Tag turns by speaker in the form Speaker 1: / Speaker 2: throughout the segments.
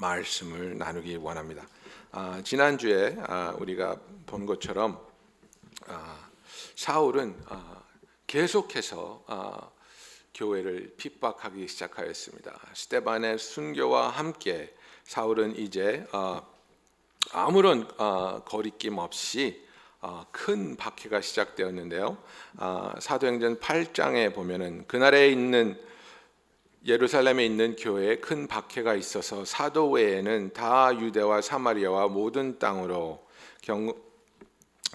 Speaker 1: 말씀을 나누기 원합니다. 지난주에 우리가 본 것처럼 사울은 계속해서 교회를 핍박하기 시작하였습니다. 스데반의 순교와 함께 사울은 이제 아무런 거리낌 없이 큰 박해가 시작되었는데요. 사도행전 8장에 보면은 그날에 있는 예루살렘에 있는 교회에 큰 박해가 있어서 사도 외에는 다 유대와 사마리아와 모든 땅으로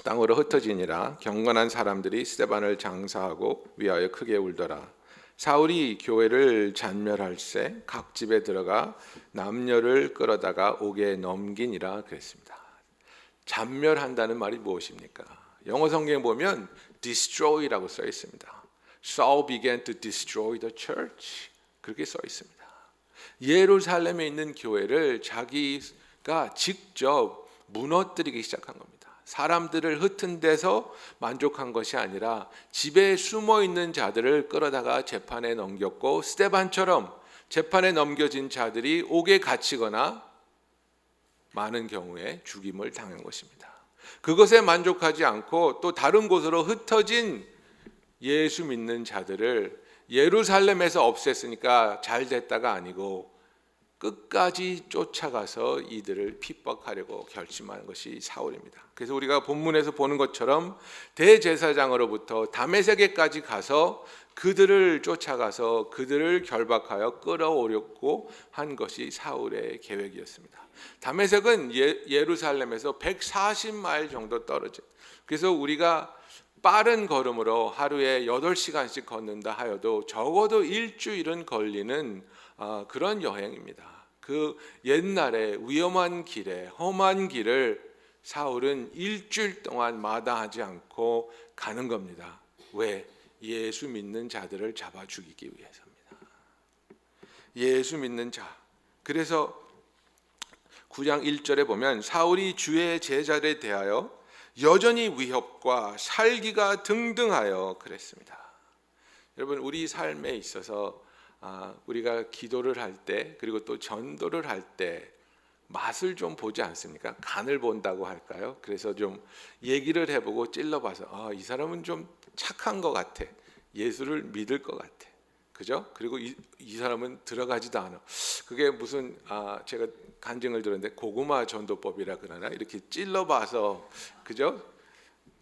Speaker 1: 흩어지니라. 경건한 사람들이 스데반을 장사하고 위하여 크게 울더라. 사울이 교회를 잔멸할새 각 집에 들어가 남녀를 끌어다가 옥에 넘기니라 그랬습니다. 잔멸한다는 말이 무엇입니까? 영어 성경에 보면 destroy라고 써 있습니다. Saul began to destroy the church. 그렇게 써 있습니다. 예루살렘에 있는 교회를 자기가 직접 무너뜨리기 시작한 겁니다. 사람들을 흩은 데서 만족한 것이 아니라 집에 숨어 있는 자들을 끌어다가 재판에 넘겼고, 스데반처럼 재판에 넘겨진 자들이 옥에 갇히거나 많은 경우에 죽임을 당한 것입니다. 그것에 만족하지 않고 또 다른 곳으로 흩어진 예수 믿는 자들을 예루살렘에서 없앴으니까 잘 됐다가 아니고 끝까지 쫓아가서 이들을 핍박하려고 결심한 것이 사울입니다. 그래서 우리가 본문에서 보는 것처럼 대제사장으로부터 다메섹에까지 가서 그들을 쫓아가서 그들을 결박하여 끌어오려고 한 것이 사울의 계획이었습니다. 다메섹은 예루살렘에서 140마일 정도 떨어져. 그래서 우리가 빠른 걸음으로 하루에 8시간씩 걷는다 하여도 적어도 일주일은 걸리는 그런 여행입니다. 그 옛날에 위험한 길에 험한 길을 사울은 일주일 동안 마다하지 않고 가는 겁니다. 왜? 예수 믿는 자들을 잡아 죽이기 위해서입니다. 예수 믿는 자. 그래서 9장 1절에 보면 사울이 주의 제자를 대하여 여전히 위협과 살기가 등등하여 그랬습니다. 여러분, 우리 삶에 있어서 우리가 기도를 할 때 그리고 또 전도를 할 때 맛을 좀 보지 않습니까? 간을 본다고 할까요? 그래서 좀 얘기를 해보고 찔러봐서 이 사람은 좀 착한 것 같아. 예수를 믿을 것 같아. 그죠? 그리고 이 사람은 들어가지도 않아. 그게 무슨 제가 간증을 들었는데 고구마 전도법이라 그러나, 이렇게 찔러봐서, 그죠?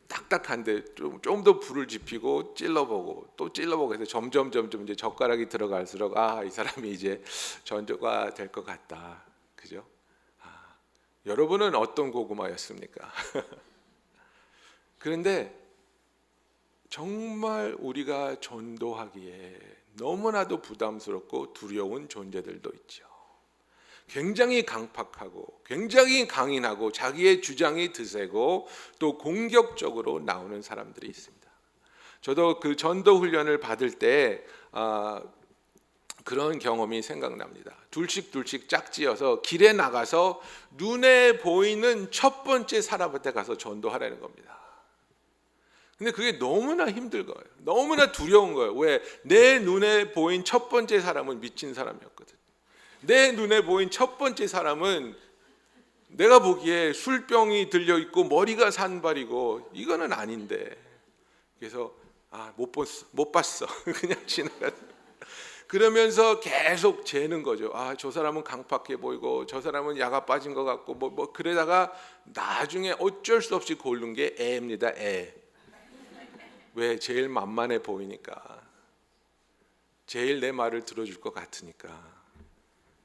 Speaker 1: 딱딱한데 좀 더 불을 지피고 찔러보고 또 찔러보고 해서 점점 이제 젓가락이 들어갈수록 이 사람이 이제 전도가 될 것 같다. 그죠? 여러분은 어떤 고구마였습니까? 그런데 정말 우리가 전도하기에 너무나도 부담스럽고 두려운 존재들도 있죠. 굉장히 강팍하고 굉장히 강인하고 자기의 주장이 드세고 또 공격적으로 나오는 사람들이 있습니다. 저도 그 전도 훈련을 받을 때 그런 경험이 생각납니다. 둘씩 짝지어서 길에 나가서 눈에 보이는 첫 번째 사람한테 가서 전도하라는 겁니다. 근데 그게 너무나 힘들 거예요. 너무나 두려운 거예요. 왜? 내 눈에 보인 첫 번째 사람은 미친 사람이었거든. 내 눈에 보인 첫 번째 사람은 내가 보기에 술병이 들려있고 머리가 산발이고 이거는 아닌데, 그래서 못 봤어. 그냥 지나갔어. 그러면서 계속 재는 거죠. 저 사람은 강팍해 보이고 저 사람은 야가 빠진 것 같고 뭐 그러다가 나중에 어쩔 수 없이 고른 게 애입니다. 애. 왜? 제일 만만해 보이니까, 제일 내 말을 들어줄 것 같으니까.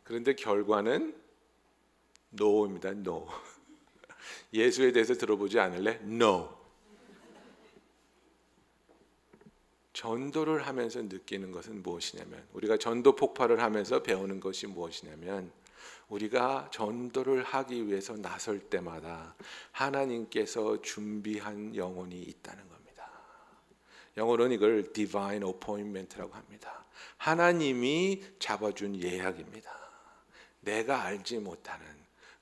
Speaker 1: 그런데 결과는 no입니다. no. 예수에 대해서 들어보지 않을래? no. 전도를 하면서 느끼는 것은 무엇이냐면, 우리가 전도 폭발을 하면서 배우는 것이 무엇이냐면, 우리가 전도를 하기 위해서 나설 때마다 하나님께서 준비한 영혼이 있다는 겁니다. 영어로는 이걸 divine appointment라고 합니다. 하나님이 잡아준 예약입니다. 내가 알지 못하는,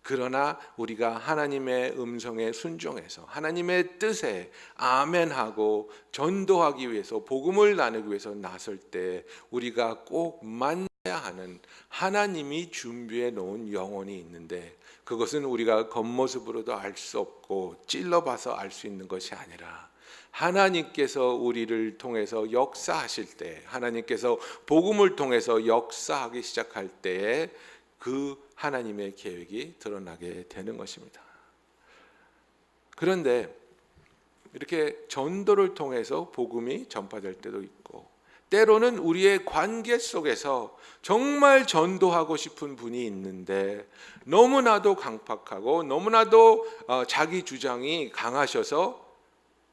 Speaker 1: 그러나 우리가 하나님의 음성에 순종해서 하나님의 뜻에 아멘하고 전도하기 위해서, 복음을 나누기 위해서 나설 때 우리가 꼭 해야 하는 하나님이 준비해 놓은 영혼이 있는데, 그것은 우리가 겉모습으로도 알 수 없고 찔러봐서 알 수 있는 것이 아니라 하나님께서 우리를 통해서 역사하실 때, 하나님께서 복음을 통해서 역사하기 시작할 때에 그 하나님의 계획이 드러나게 되는 것입니다. 그런데 이렇게 전도를 통해서 복음이 전파될 때도 있고, 때로는 우리의 관계 속에서 정말 전도하고 싶은 분이 있는데 너무나도 강팍하고 너무나도 자기 주장이 강하셔서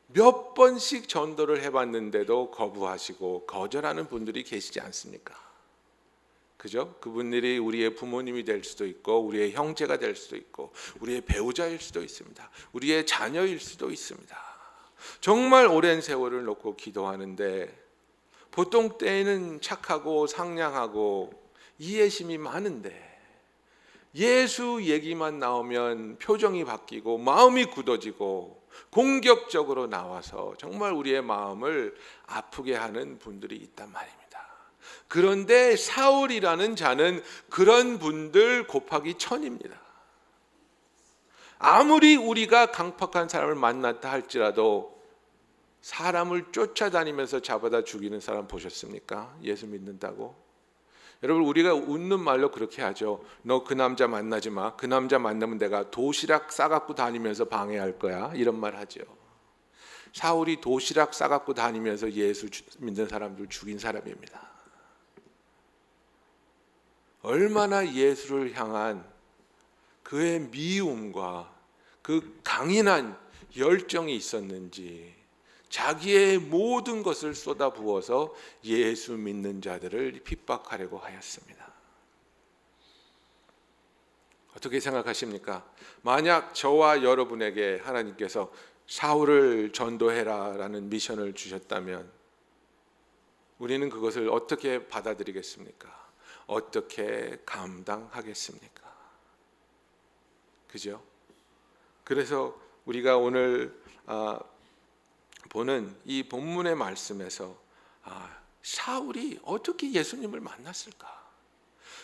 Speaker 1: 몇 번씩 전도를 해봤는데도 거부하시고 거절하는 분들이 계시지 않습니까? 그죠? 그분들이 우리의 부모님이 될 수도 있고, 우리의 형제가 될 수도 있고, 우리의 배우자일 수도 있습니다. 우리의 자녀일 수도 있습니다. 정말 오랜 세월을 놓고 기도하는데 보통 때에는 착하고 상냥하고 이해심이 많은데, 예수 얘기만 나오면 표정이 바뀌고 마음이 굳어지고 공격적으로 나와서 정말 우리의 마음을 아프게 하는 분들이 있단 말입니다. 그런데 사울이라는 자는 그런 분들 곱하기 1000입니다. 아무리 우리가 강팍한 사람을 만났다 할지라도 사람을 쫓아다니면서 잡아다 죽이는 사람 보셨습니까? 예수 믿는다고? 여러분, 우리가 웃는 말로 그렇게 하죠. 너 그 남자 만나지 마. 그 남자 만나면 내가 도시락 싸갖고 다니면서 방해할 거야. 이런 말 하죠. 사울이 도시락 싸갖고 다니면서 예수 믿는 사람들 죽인 사람입니다. 얼마나 예수를 향한 그의 미움과 그 강인한 열정이 있었는지 자기의 모든 것을 쏟아부어서 예수 믿는 자들을 핍박하려고 하였습니다. 어떻게 생각하십니까? 만약 저와 여러분에게 하나님께서 사울을 전도해라 라는 미션을 주셨다면 우리는 그것을 어떻게 받아들이겠습니까? 어떻게 감당하겠습니까? 그죠? 그래서 우리가 오늘 보는 이 본문의 말씀에서 사울이 어떻게 예수님을 만났을까?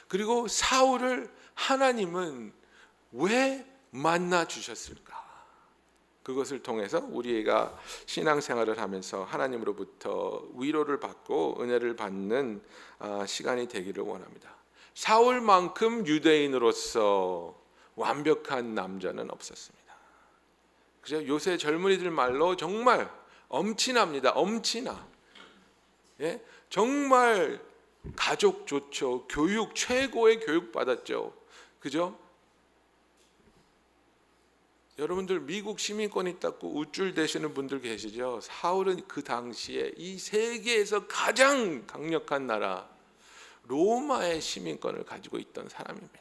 Speaker 1: 그리고 사울을 하나님은 왜 만나 주셨을까? 그것을 통해서 우리가 신앙생활을 하면서 하나님으로부터 위로를 받고 은혜를 받는 시간이 되기를 원합니다. 사울만큼 유대인으로서 완벽한 남자는 없었습니다. 그죠? 요새 젊은이들 말로 정말 엄친아입니다. 엄친아. 예? 정말 가족 좋죠. 교육 최고의 교육 받았죠. 그죠? 여러분들 미국 시민권이 땄고 우쭐 대시는 분들 계시죠? 사울은 그 당시에 이 세계에서 가장 강력한 나라 로마의 시민권을 가지고 있던 사람입니다.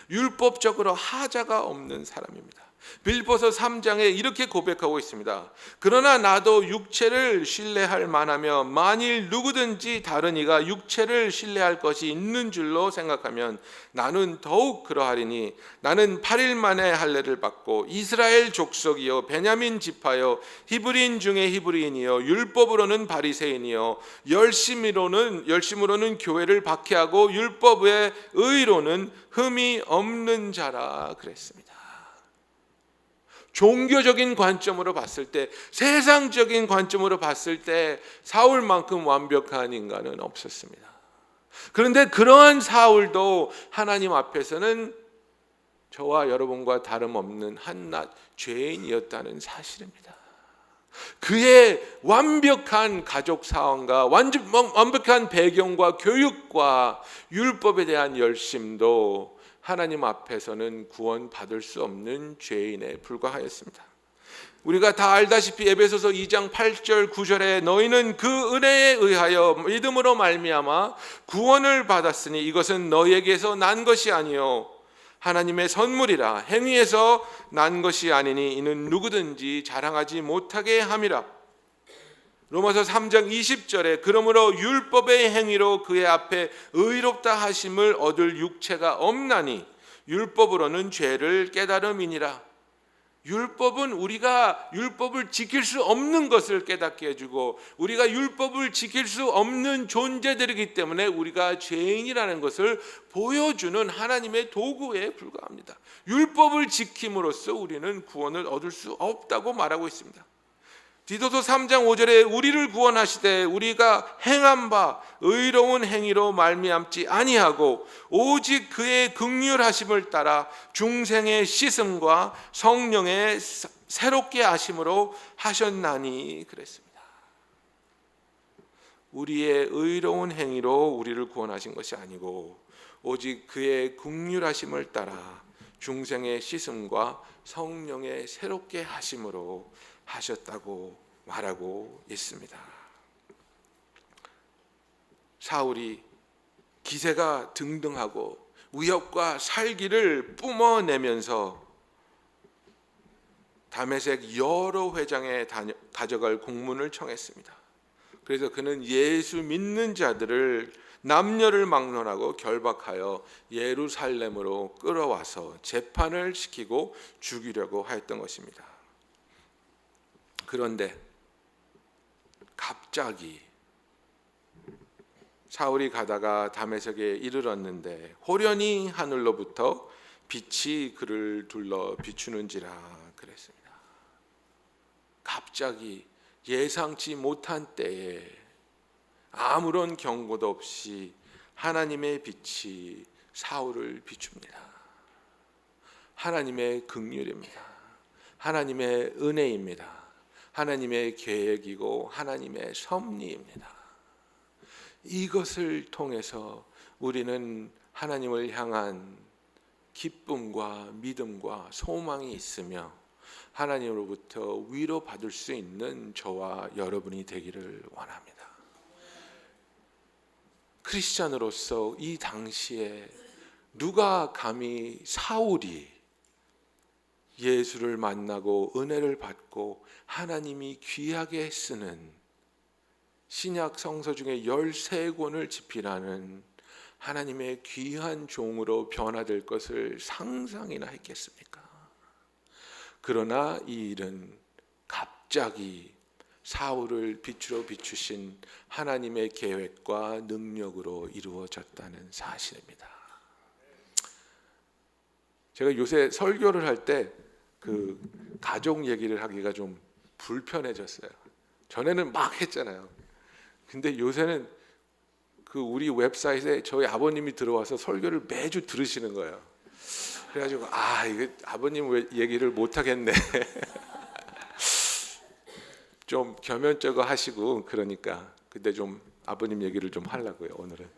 Speaker 1: 율법적으로 하자가 없는 사람입니다. 빌보서 3장에 이렇게 고백하고 있습니다. 그러나 나도 육체를 신뢰할 만하며 만일 누구든지 다른 이가 육체를 신뢰할 것이 있는 줄로 생각하면 나는 더욱 그러하리니 나는 8일 만에 할례를 받고 이스라엘 족속이요 베냐민 지파요 히브리인 중에 히브리인이요 율법으로는 바리새인이요 열심으로는 교회를 박해하고 율법의 의로는 흠이 없는 자라 그랬습니다. 종교적인 관점으로 봤을 때, 세상적인 관점으로 봤을 때 사울만큼 완벽한 인간은 없었습니다. 그런데 그러한 사울도 하나님 앞에서는 저와 여러분과 다름없는 한낱 죄인이었다는 사실입니다. 그의 완벽한 가족 상황과 완벽한 배경과 교육과 율법에 대한 열심도 하나님 앞에서는 구원받을 수 없는 죄인에 불과하였습니다. 우리가 다 알다시피 에베소서 2장 8절 9절에 너희는 그 은혜에 의하여 믿음으로 말미암아 구원을 받았으니 이것은 너희에게서 난 것이 아니요 하나님의 선물이라 행위에서 난 것이 아니니 이는 누구든지 자랑하지 못하게 함이라. 로마서 3장 20절에 그러므로 율법의 행위로 그의 앞에 의롭다 하심을 얻을 육체가 없나니 율법으로는 죄를 깨달음이니라. 율법은 우리가 율법을 지킬 수 없는 것을 깨닫게 해주고, 우리가 율법을 지킬 수 없는 존재들이기 때문에 우리가 죄인이라는 것을 보여주는 하나님의 도구에 불과합니다. 율법을 지킴으로써 우리는 구원을 얻을 수 없다고 말하고 있습니다. 디도서 3장 5절에 우리를 구원하시되 우리가 행한 바 의로운 행위로 말미암지 아니하고 오직 그의 긍휼하심을 따라 중생의 씻음과 성령의 새롭게 하심으로 하셨나니 그랬습니다. 우리의 의로운 행위로 우리를 구원하신 것이 아니고 오직 그의 긍휼하심을 따라 중생의 씻음과 성령의 새롭게 하심으로 하셨다고 말하고 있습니다. 사울이 기세가 등등하고 위협과 살기를 뿜어내면서 다메섹 여러 회장에 가져갈 공문을 청했습니다. 그래서 그는 예수 믿는 자들을 남녀를 막론하고 결박하여 예루살렘으로 끌어와서 재판을 시키고 죽이려고 하였던 것입니다. 그런데 갑자기 사울이 가다가 다메섹에 이르렀는데 호련히 하늘로부터 빛이 그를 둘러 비추는지라 그랬습니다. 갑자기 예상치 못한 때에 아무런 경고도 없이 하나님의 빛이 사울을 비춥니다. 하나님의 긍휼입니다. 하나님의 은혜입니다. 하나님의 계획이고 하나님의 섭리입니다. 이것을 통해서 우리는 하나님을 향한 기쁨과 믿음과 소망이 있으며 하나님으로부터 위로받을 수 있는 저와 여러분이 되기를 원합니다. 크리스찬으로서 이 당시에 누가 감히 사울이 예수를 만나고 은혜를 받고 하나님이 귀하게 쓰는 신약 성서 중에 13권을 집필하는 하나님의 귀한 종으로 변화될 것을 상상이나 했겠습니까? 그러나 이 일은 갑자기 사울을 빛으로 비추신 하나님의 계획과 능력으로 이루어졌다는 사실입니다. 제가 요새 설교를 할 때 그 가족 얘기를 하기가 좀 불편해졌어요. 전에는 막 했잖아요. 근데 요새는 그 우리 웹사이트에 저희 아버님이 들어와서 설교를 매주 들으시는 거예요. 그래가지고 이거 아버님 왜 얘기를 못 하겠네. 좀 겸연쩍어 하시고 그러니까 근데 좀 아버님 얘기를 좀 하려고요 오늘은.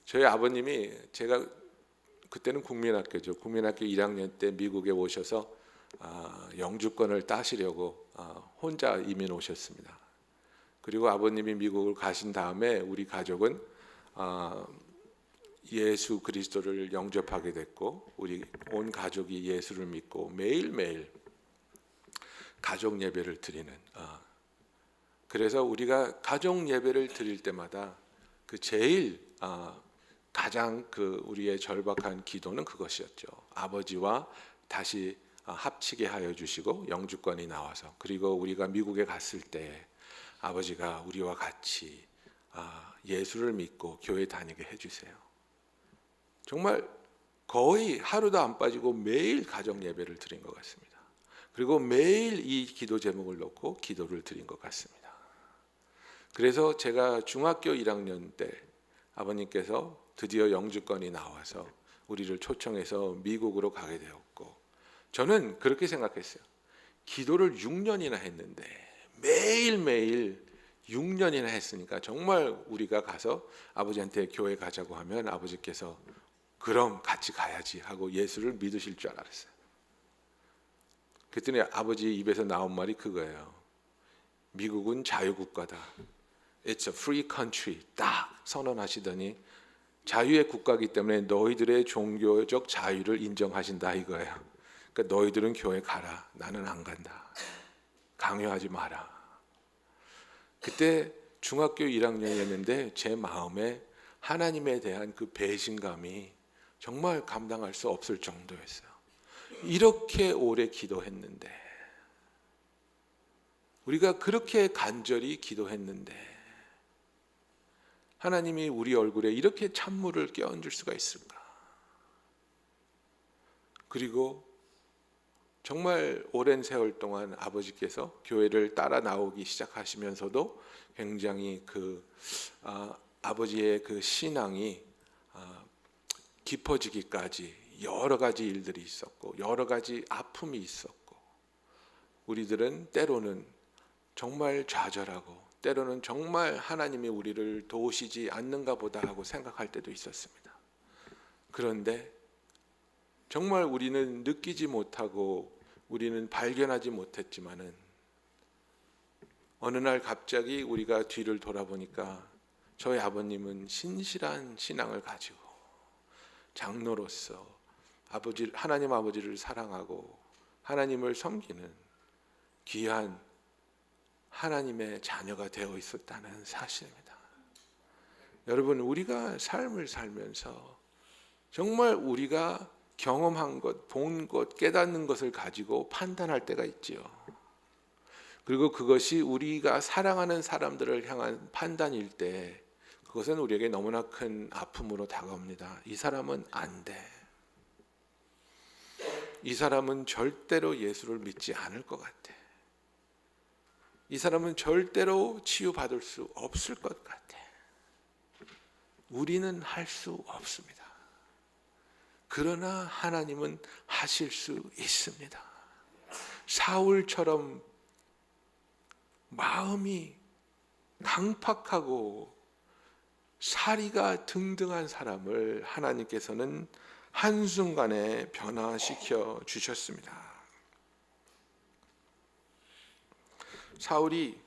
Speaker 1: 저희 아버님이 제가 그때는 국민학교죠. 국민학교 1학년 때 미국에 오셔서 영주권을 따시려고 혼자 이민 오셨습니다. 그리고 아버님이 미국을 가신 다음에 우리 가족은 예수 그리스도를 영접하게 됐고 우리 온 가족이 예수를 믿고 매일매일 가족 예배를 드리는 그래서 우리가 가족 예배를 드릴 때마다 그 제일 가장 그 우리의 절박한 기도는 그것이었죠. 아버지와 다시 합치게 하여 주시고 영주권이 나와서 그리고 우리가 미국에 갔을 때 아버지가 우리와 같이 예수를 믿고 교회 다니게 해주세요. 정말 거의 하루도 안 빠지고 매일 가정 예배를 드린 것 같습니다. 그리고 매일 이 기도 제목을 놓고 기도를 드린 것 같습니다. 그래서 제가 중학교 1학년 때 아버님께서 드디어 영주권이 나와서 우리를 초청해서 미국으로 가게 되었고 저는 그렇게 생각했어요. 기도를 6년이나 했는데 매일매일 6년이나 했으니까 정말 우리가 가서 아버지한테 교회 가자고 하면 아버지께서 그럼 같이 가야지 하고 예수를 믿으실 줄 알았어요. 그랬더니 아버지 입에서 나온 말이 그거예요. 미국은 자유국가다. It's a free country. 딱 선언하시더니 자유의 국가이기 때문에 너희들의 종교적 자유를 인정하신다 이거예요. 그러니까 너희들은 교회 가라. 나는 안 간다. 강요하지 마라. 그때 중학교 1학년이었는데 제 마음에 하나님에 대한 그 배신감이 정말 감당할 수 없을 정도였어요. 이렇게 오래 기도했는데, 우리가 그렇게 간절히 기도했는데 하나님이 우리 얼굴에 이렇게 찬물을 끼얹을 수가 있을까? 그리고 정말 오랜 세월 동안 아버지께서 교회를 따라 나오기 시작하시면서도 굉장히 아버지의 그 신앙이 깊어지기까지 여러 가지 일들이 있었고 여러 가지 아픔이 있었고, 우리들은 때로는 정말 좌절하고 때로는 정말 하나님이 우리를 도우시지 않는가 보다 하고 생각할 때도 있었습니다. 그런데 정말 우리는 느끼지 못하고 우리는 발견하지 못했지만은 어느 날 갑자기 우리가 뒤를 돌아보니까 저희 아버님은 신실한 신앙을 가지고 장로로서 하나님 아버지를 사랑하고 하나님을 섬기는 귀한 하나님의 자녀가 되어 있었다는 사실입니다. 여러분, 우리가 삶을 살면서 정말 우리가 경험한 것, 본 것, 깨닫는 것을 가지고 판단할 때가 있지요. 그리고 그것이 우리가 사랑하는 사람들을 향한 판단일 때 그것은 우리에게 너무나 큰 아픔으로 다가옵니다. 이 사람은 안 돼. 이 사람은 절대로 예수를 믿지 않을 것 같아. 이 사람은 절대로 치유받을 수 없을 것 같아. 우리는 할 수 없습니다. 그러나 하나님은 하실 수 있습니다. 사울처럼 마음이 강팍하고 사리가 등등한 사람을 하나님께서는 한순간에 변화시켜 주셨습니다. 사울이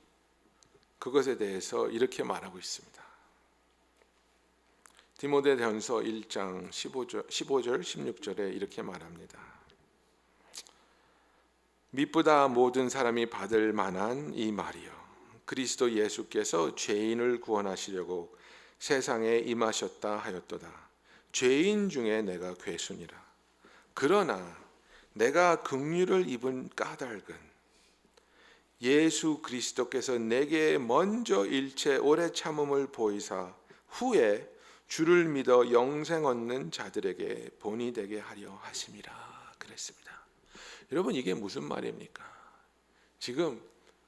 Speaker 1: 그것에 대해서 이렇게 말하고 있습니다. 디모데전서 1장 15절 16절에 이렇게 말합니다. 미쁘다 모든 사람이 받을 만한 이 말이요, 그리스도 예수께서 죄인을 구원하시려고 세상에 임하셨다 하였도다. 죄인 중에 내가 괴순이라. 그러나 내가 긍휼을 입은 까닭은 예수 그리스도께서 내게 먼저 일체 오래 참음을 보이사 후에 주를 믿어 영생 얻는 자들에게 본이 되게 하려 하심이라 그랬습니다. 여러분, 이게 무슨 말입니까? 지금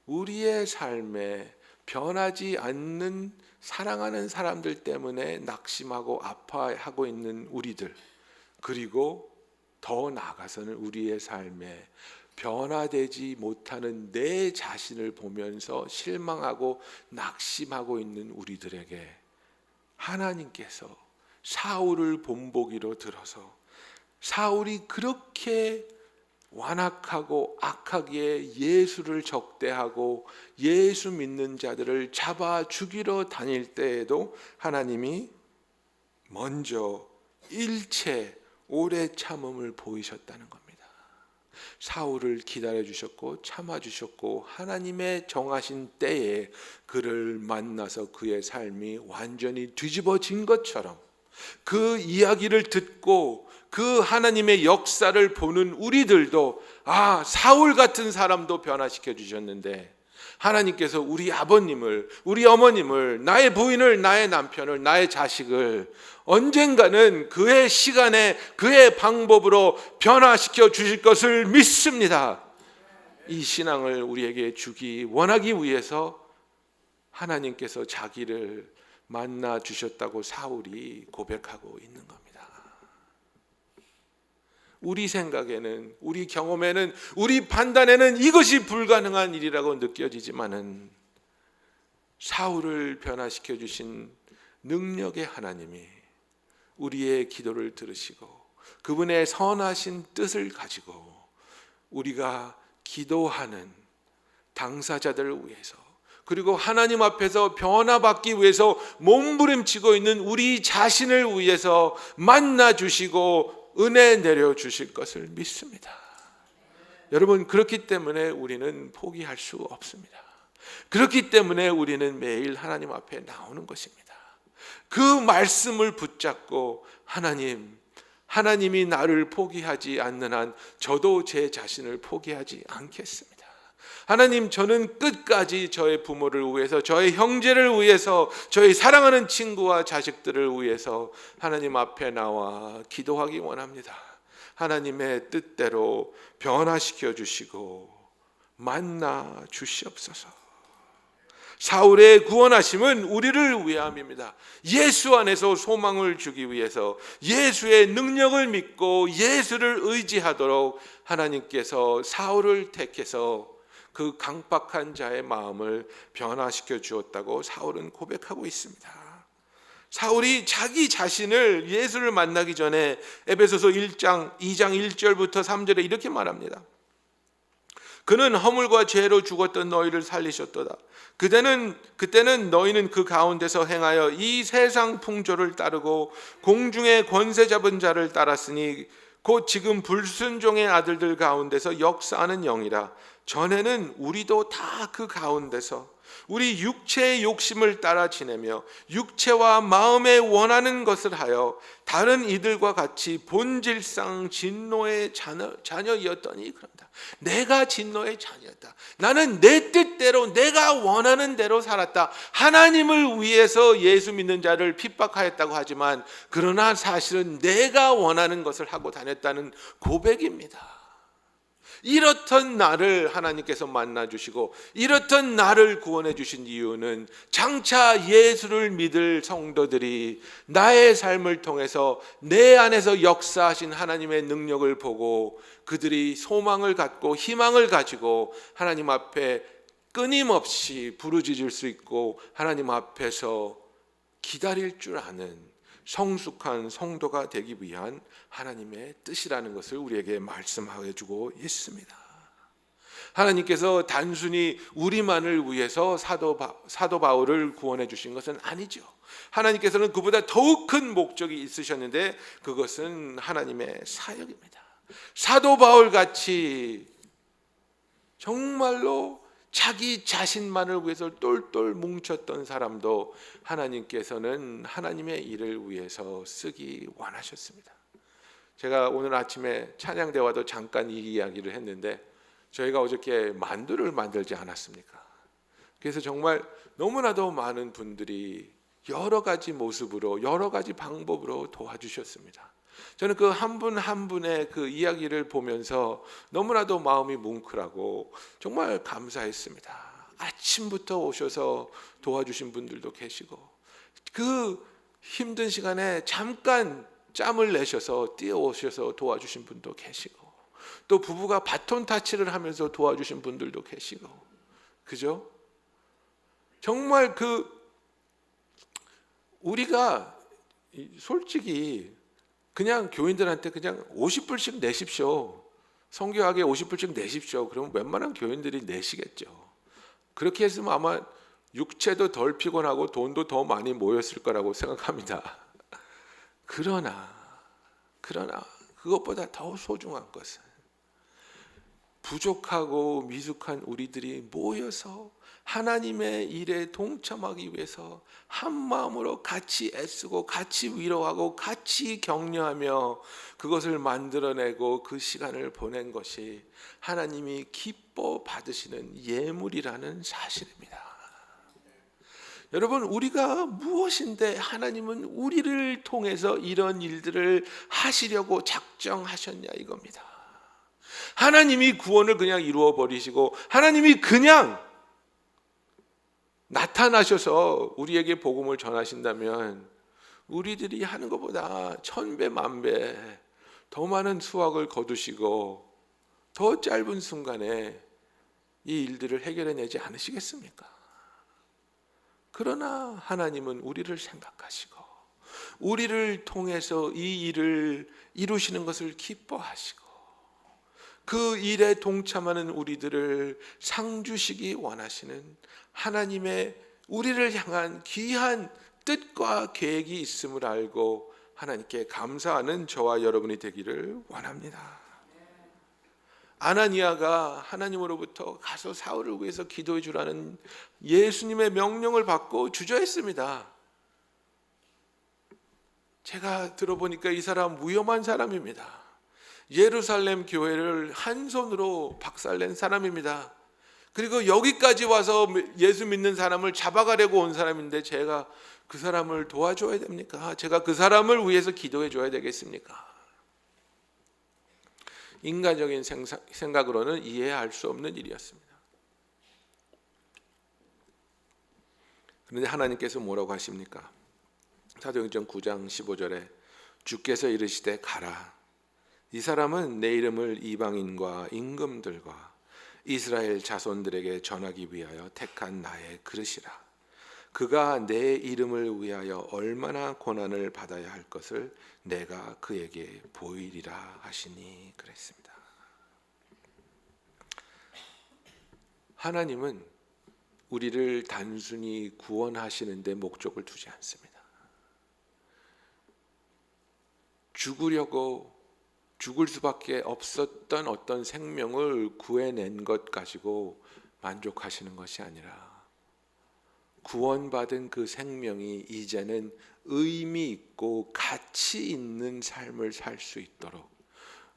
Speaker 1: 우리의 삶에 변하지 않는 사랑하는 사람들 때문에 낙심하고 아파하고 있는 우리들, 그리고 더 나아가서는 우리의 삶에 변화되지 못하는 내 자신을 보면서 실망하고 낙심하고 있는 우리들에게 하나님께서 사울을 본보기로 들어서 사울이 그렇게 완악하고 악하게 예수를 적대하고 예수 믿는 자들을 잡아 죽이러 다닐 때에도 하나님이 먼저 일체 오래 참음을 보이셨다는 겁니다. 사울을 기다려 주셨고 참아 주셨고 하나님의 정하신 때에 그를 만나서 그의 삶이 완전히 뒤집어진 것처럼 그 이야기를 듣고 그 하나님의 역사를 보는 우리들도 사울 같은 사람도 변화시켜 주셨는데, 하나님께서 우리 아버님을, 우리 어머님을, 나의 부인을, 나의 남편을, 나의 자식을 언젠가는 그의 시간에 그의 방법으로 변화시켜 주실 것을 믿습니다. 이 신앙을 우리에게 주기 원하기 위해서 하나님께서 자기를 만나 주셨다고 사울이 고백하고 있는 겁니다. 우리 생각에는, 우리 경험에는, 우리 판단에는 이것이 불가능한 일이라고 느껴지지만은 사울을 변화시켜 주신 능력의 하나님이 우리의 기도를 들으시고 그분의 선하신 뜻을 가지고 우리가 기도하는 당사자들을 위해서, 그리고 하나님 앞에서 변화받기 위해서 몸부림치고 있는 우리 자신을 위해서 만나주시고 은혜 내려주실 것을 믿습니다. 여러분, 그렇기 때문에 우리는 포기할 수 없습니다. 그렇기 때문에 우리는 매일 하나님 앞에 나오는 것입니다. 그 말씀을 붙잡고 하나님 하나님이 나를 포기하지 않는 한 저도 제 자신을 포기하지 않겠습니다. 하나님, 저는 끝까지 저의 부모를 위해서, 저의 형제를 위해서, 저의 사랑하는 친구와 자식들을 위해서 하나님 앞에 나와 기도하기 원합니다. 하나님의 뜻대로 변화시켜 주시고 만나 주시옵소서. 사울의 구원하심은 우리를 위함입니다. 예수 안에서 소망을 주기 위해서, 예수의 능력을 믿고 예수를 의지하도록 하나님께서 사울을 택해서 그 강박한 자의 마음을 변화시켜 주었다고 사울은 고백하고 있습니다. 사울이 자기 자신을 예수를 만나기 전에 에베소서 2장 1절부터 3절에 이렇게 말합니다. 그는 허물과 죄로 죽었던 너희를 살리셨도다. 그때는 너희는 그 가운데서 행하여 이 세상 풍조를 따르고 공중의 권세 잡은 자를 따랐으니 곧 지금 불순종의 아들들 가운데서 역사하는 영이라. 전에는 우리도 다 그 가운데서 우리 육체의 욕심을 따라 지내며 육체와 마음에 원하는 것을 하여 다른 이들과 같이 본질상 진노의 자녀이었더니 그런다. 내가 진노의 자녀였다. 나는 내 뜻대로 내가 원하는 대로 살았다. 하나님을 위해서 예수 믿는 자를 핍박하였다고 하지만 그러나 사실은 내가 원하는 것을 하고 다녔다는 고백입니다. 이렇던 나를 하나님께서 만나주시고 이렇던 나를 구원해 주신 이유는 장차 예수를 믿을 성도들이 나의 삶을 통해서 내 안에서 역사하신 하나님의 능력을 보고 그들이 소망을 갖고 희망을 가지고 하나님 앞에 끊임없이 부르짖을 수 있고 하나님 앞에서 기다릴 줄 아는 성숙한 성도가 되기 위한 하나님의 뜻이라는 것을 우리에게 말씀해 주고 있습니다. 하나님께서 단순히 우리만을 위해서 사도 바울을 구원해 주신 것은 아니죠. 하나님께서는 그보다 더욱 큰 목적이 있으셨는데 그것은 하나님의 사역입니다. 사도 바울 같이 정말로 자기 자신만을 위해서 똘똘 뭉쳤던 사람도 하나님께서는 하나님의 일을 위해서 쓰기 원하셨습니다. 제가 오늘 아침에 찬양대와도 잠깐 이 이야기를 했는데 저희가 어저께 만두를 만들지 않았습니까? 그래서 정말 너무나도 많은 분들이 여러 가지 모습으로 여러 가지 방법으로 도와주셨습니다. 저는 그 한 분 한 분의 그 이야기를 보면서 너무나도 마음이 뭉클하고 정말 감사했습니다. 아침부터 오셔서 도와주신 분들도 계시고 그 힘든 시간에 잠깐 짬을 내셔서 뛰어오셔서 도와주신 분도 계시고 또 부부가 바톤 타치를 하면서 도와주신 분들도 계시고 그죠? 정말 우리가 솔직히 그냥 교인들한테 그냥 50불씩 내십시오. 성교하게 50불씩 내십시오. 그러면 웬만한 교인들이 내시겠죠. 그렇게 했으면 아마 육체도 덜 피곤하고 돈도 더 많이 모였을 거라고 생각합니다. 그러나 그것보다 더 소중한 것은 부족하고 미숙한 우리들이 모여서 하나님의 일에 동참하기 위해서 한 마음으로 같이 애쓰고 같이 위로하고 같이 격려하며 그것을 만들어내고 그 시간을 보낸 것이 하나님이 기뻐 받으시는 예물이라는 사실입니다. 여러분, 우리가 무엇인데 하나님은 우리를 통해서 이런 일들을 하시려고 작정하셨냐 이겁니다. 하나님이 구원을 그냥 이루어 버리시고 하나님이 그냥 나타나셔서 우리에게 복음을 전하신다면 우리들이 하는 것보다 1000배 만배 더 많은 수확을 거두시고 더 짧은 순간에 이 일들을 해결해내지 않으시겠습니까? 그러나 하나님은 우리를 생각하시고 우리를 통해서 이 일을 이루시는 것을 기뻐하시고 그 일에 동참하는 우리들을 상 주시기 원하시는 하나님의 우리를 향한 귀한 뜻과 계획이 있음을 알고 하나님께 감사하는 저와 여러분이 되기를 원합니다. 아나니아가 하나님으로부터 가서 사울을 위해서 기도해 주라는 예수님의 명령을 받고 주저했습니다. 제가 들어보니까 이 사람 위험한 사람입니다. 예루살렘 교회를 한 손으로 박살낸 사람입니다. 그리고 여기까지 와서 예수 믿는 사람을 잡아가려고 온 사람인데 제가 그 사람을 도와줘야 됩니까? 제가 그 사람을 위해서 기도해 줘야 되겠습니까? 인간적인 생각으로는 이해할 수 없는 일이었습니다. 그런데 하나님께서 뭐라고 하십니까? 사도행전 9장 15절에 주께서 이르시되 가라. 이 사람은 내 이름을 이방인과 임금들과 이스라엘 자손들에게 전하기 위하여 택한 나의 그릇이라. 그가 내 이름을 위하여 얼마나 고난을 받아야 할 것을 내가 그에게 보이리라 하시니 그랬습니다. 하나님은 우리를 단순히 구원하시는 데 목적을 두지 않습니다. 죽을 수밖에 없었던 어떤 생명을 구해낸 것 가지고 만족하시는 것이 아니라 구원받은 그 생명이 이제는 의미 있고 가치 있는 삶을 살 수 있도록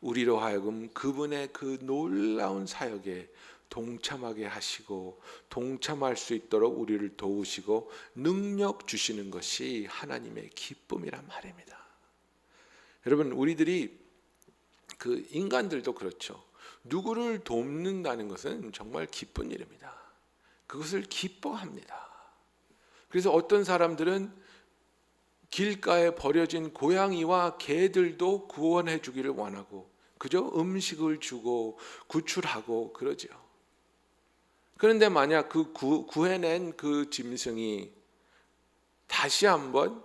Speaker 1: 우리로 하여금 그분의 그 놀라운 사역에 동참하게 하시고 동참할 수 있도록 우리를 도우시고 능력 주시는 것이 하나님의 기쁨이란 말입니다. 여러분, 우리들이 그 인간들도 그렇죠. 누구를 돕는다는 것은 정말 기쁜 일입니다. 그것을 기뻐합니다. 그래서 어떤 사람들은 길가에 버려진 고양이와 개들도 구원해 주기를 원하고, 그죠? 음식을 주고 구출하고 그러죠. 그런데 만약 그 구해낸 그 짐승이 다시 한번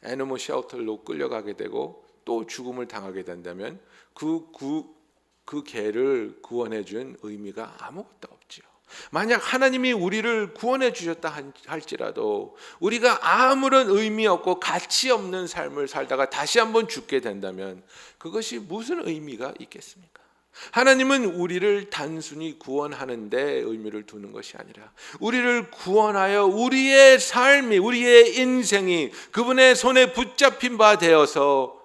Speaker 1: 애니멀 쉘터로 끌려가게 되고 또 죽음을 당하게 된다면 그 개를 구원해 준 의미가 아무것도 없지요. 만약 하나님이 우리를 구원해 주셨다 할지라도 우리가 아무런 의미 없고 가치 없는 삶을 살다가 다시 한번 죽게 된다면 그것이 무슨 의미가 있겠습니까? 하나님은 우리를 단순히 구원하는 데 의미를 두는 것이 아니라 우리를 구원하여 우리의 삶이, 우리의 인생이 그분의 손에 붙잡힌 바 되어서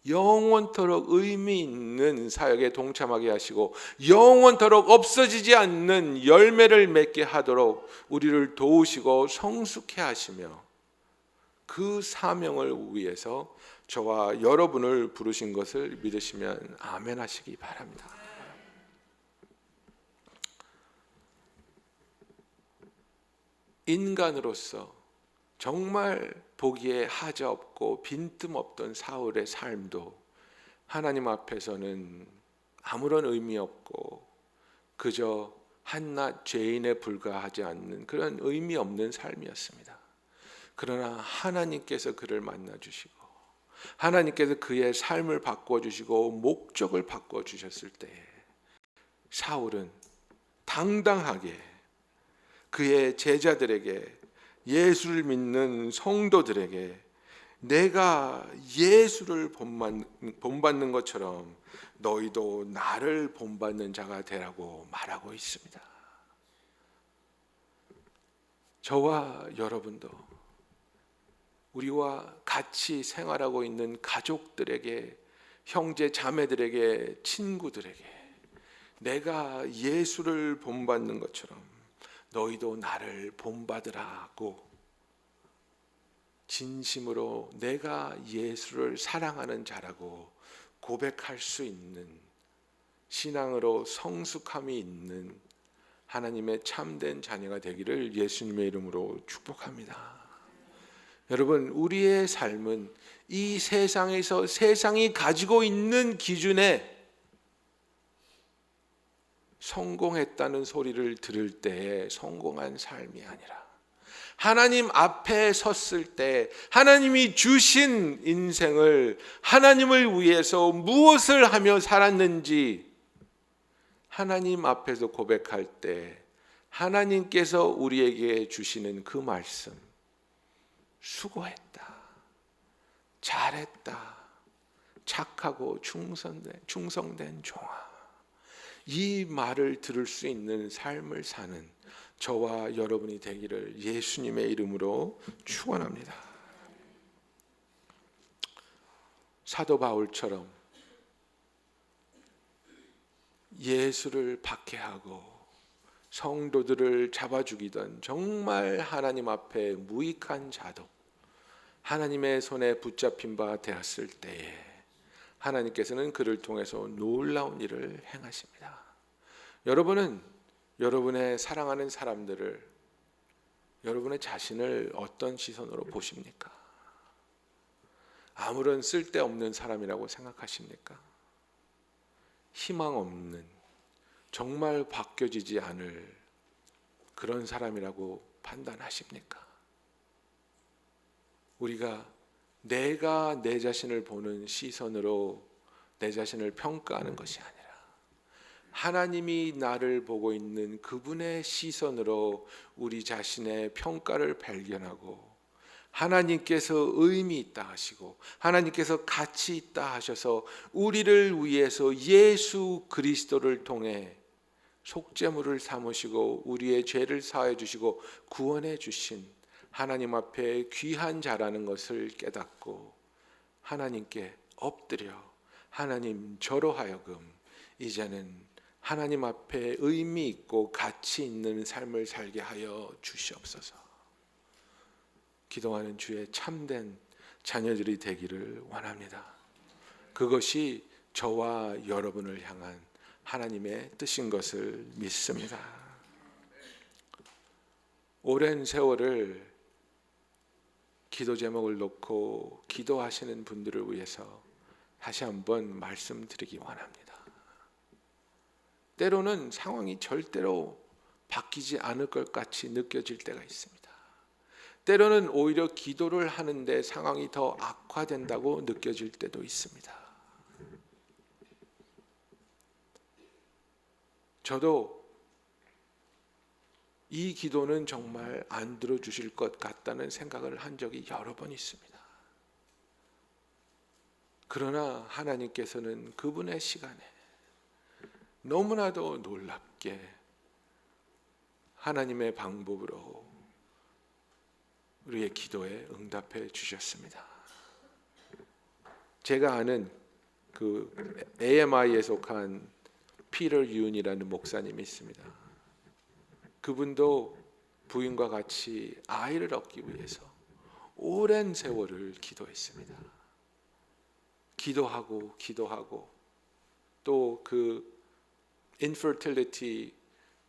Speaker 1: 영원토록 의미 있는 사역에 동참하게 하시고 영원토록 없어지지 않는 열매를 맺게 하도록 우리를 도우시고 성숙해 하시며 그 사명을 위해서 저와 여러분을 부르신 것을 믿으시면 아멘 하시기 바랍니다. 인간으로서 정말 보기에 하자없고 빈틈없던 사울의 삶도 하나님 앞에서는 아무런 의미 없고 그저 한낱 죄인에 불과하지 않는 그런 의미 없는 삶이었습니다. 그러나 하나님께서 그를 만나주시고 하나님께서 그의 삶을 바꿔주시고 목적을 바꿔주셨을 때 사울은 당당하게 그의 제자들에게, 예수를 믿는 성도들에게 내가 예수를 본받는 것처럼 너희도 나를 본받는 자가 되라고 말하고 있습니다. 저와 여러분도 우리와 같이 생활하고 있는 가족들에게, 형제 자매들에게, 친구들에게 내가 예수를 본받는 것처럼 너희도 나를 본받으라고 진심으로 내가 예수를 사랑하는 자라고 고백할 수 있는 신앙으로 성숙함이 있는 하나님의 참된 자녀가 되기를 예수님의 이름으로 축복합니다. 여러분, 우리의 삶은 이 세상에서 세상이 가지고 있는 기준에 성공했다는 소리를 들을 때에 성공한 삶이 아니라 하나님 앞에 섰을 때 하나님이 주신 인생을 하나님을 위해서 무엇을 하며 살았는지 하나님 앞에서 고백할 때 하나님께서 우리에게 주시는 그 말씀, 수고했다, 잘했다, 착하고 충성된 종아, 이 말을 들을 수 있는 삶을 사는 저와 여러분이 되기를 예수님의 이름으로 축원합니다. 사도 바울처럼 예수를 박해하고 성도들을 잡아 죽이던 정말 하나님 앞에 무익한 자도 하나님의 손에 붙잡힌 바 되었을 때에 하나님께서는 그를 통해서 놀라운 일을 행하십니다. 여러분은 여러분의 사랑하는 사람들을, 여러분의 자신을 어떤 시선으로 보십니까? 아무런 쓸데없는 사람이라고 생각하십니까? 희망 없는, 정말 바뀌어지지 않을 그런 사람이라고 판단하십니까? 우리가 내가 내 자신을 보는 시선으로 내 자신을 평가하는 것이 아니라 하나님이 나를 보고 있는 그분의 시선으로 우리 자신의 평가를 발견하고 하나님께서 의미 있다 하시고 하나님께서 가치 있다 하셔서 우리를 위해서 예수 그리스도를 통해 속죄물을 삼으시고 우리의 죄를 사하여 주시고 구원해 주신 하나님 앞에 귀한 자라는 것을 깨닫고 하나님께 엎드려 하나님 저로 하여금 이제는 하나님 앞에 의미 있고 가치 있는 삶을 살게 하여 주시옵소서. 기도하는 주의 참된 자녀들이 되기를 원합니다. 그것이 저와 여러분을 향한 하나님의 뜻인 것을 믿습니다. 오랜 세월을 기도 제목을 놓고 기도하시는 분들을 위해서 다시 한번 말씀드리기 원합니다. 때로는 상황이 절대로 바뀌지 않을 것 같이 느껴질 때가 있습니다. 때로는 오히려 기도를 하는데 상황이 더 악화된다고 느껴질 때도 있습니다. 저도 이 기도는 정말 안 들어주실 것 같다는 생각을 한 적이 여러 번 있습니다. 그러나 하나님께서는 그분의 시간에 너무나도 놀랍게 하나님의 방법으로 우리의 기도에 응답해 주셨습니다. 제가 아는 그 AMI에 속한 피터 윤이라는 목사님이 있습니다. 그분도 부인과 같이 아이를 얻기 위해서 오랜 세월을 기도했습니다. 기도하고 또 그 infertility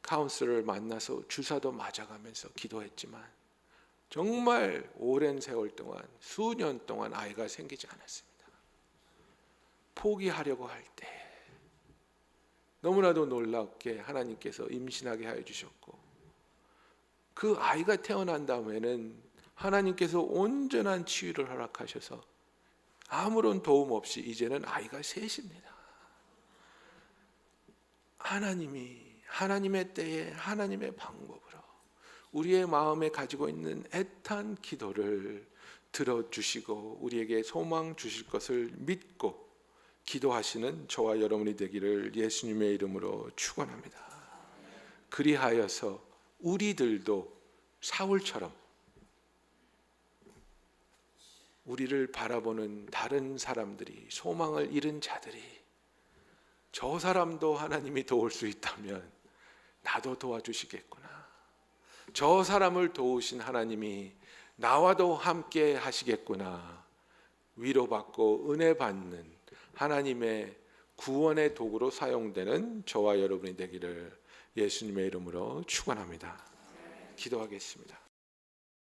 Speaker 1: 카운슬러를 만나서 주사도 맞아가면서 기도했지만 정말 오랜 세월 동안 수년 동안 아이가 생기지 않았습니다. 포기하려고 할 때 너무나도 놀랍게 하나님께서 임신하게 하여 주셨고 그 아이가 태어난 다음에는 하나님께서 온전한 치유를 허락하셔서 아무런 도움 없이 이제는 아이가 셋입니다. 하나님이 하나님의 때에 하나님의 방법으로 우리의 마음에 가지고 있는 애탄 기도를 들어주시고 우리에게 소망 주실 것을 믿고 기도하시는 저와 여러분이 되기를 예수님의 이름으로 축원합니다. 그리하여서 우리들도 사울처럼 우리를 바라보는 다른 사람들이 소망을 잃은 자들이 저 사람도 하나님이 도울 수 있다면 나도 도와주시겠구나. 저 사람을 도우신 하나님이 나와도 함께 하시겠구나. 위로받고 은혜 받는 하나님의 구원의 도구로 사용되는 저와 여러분이 되기를 예수님의 이름으로 축원합니다. 기도하겠습니다.